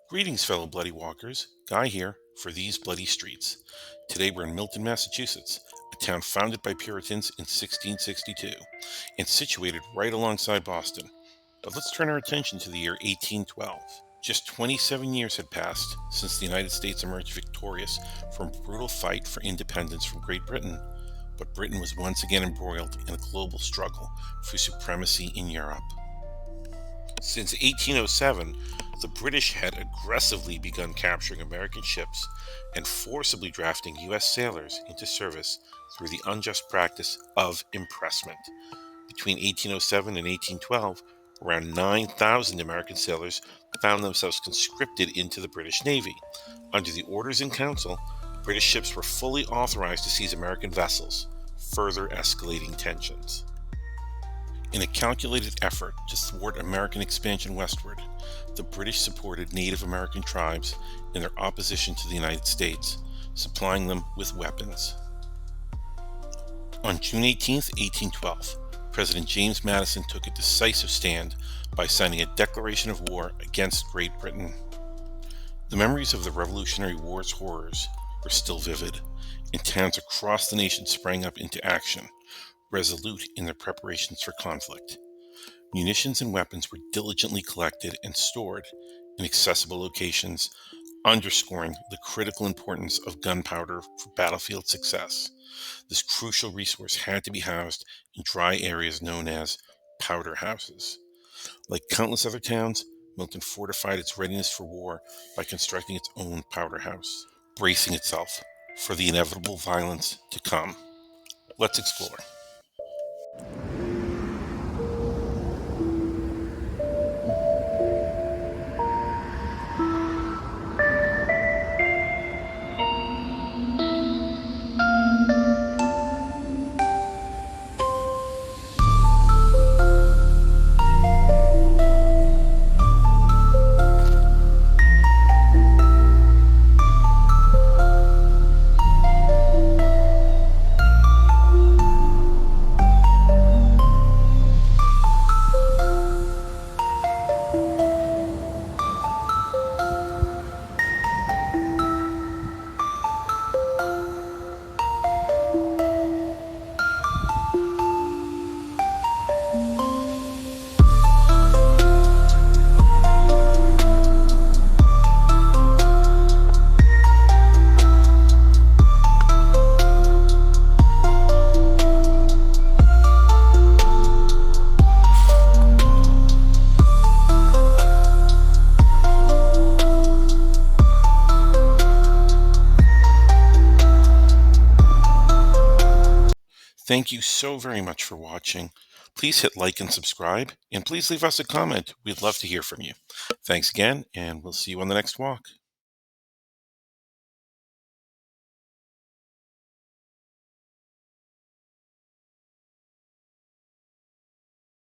Greetings, fellow Bloody Walkers. Guy here for These Bloody Streets. Today we're in Milton, Massachusetts, a town founded by Puritans in 1662 and situated right alongside Boston. But let's turn our attention to the year 1812. Just 27 years had passed since the United States emerged victorious from a brutal fight for independence from Great Britain. But Britain was once again embroiled in a global struggle for supremacy in Europe. Since 1807, the British had aggressively begun capturing American ships and forcibly drafting U.S. sailors into service through the unjust practice of impressment. Between 1807 and 1812, around 9,000 American sailors found themselves conscripted into the British Navy. Under the Orders in Council, British ships were fully authorized to seize American vessels, further escalating tensions. In a calculated effort to thwart American expansion westward, the British supported Native American tribes in their opposition to the United States, supplying them with weapons. On June 18, 1812, President James Madison took a decisive stand by signing a declaration of war against Great Britain. The memories of the Revolutionary War's horrors were still vivid, and towns across the nation sprang up into action, resolute in their preparations for conflict. Munitions and weapons were diligently collected and stored in accessible locations, underscoring the critical importance of gunpowder for battlefield success. This crucial resource had to be housed in dry areas known as powder houses. Like countless other towns, Milton fortified its readiness for war by constructing its own powder house, bracing itself for the inevitable violence to come. Let's explore. Thank you so very much for watching. Please hit like and subscribe, and please leave us a comment. We'd love to hear from you. Thanks again, and we'll see you on the next walk.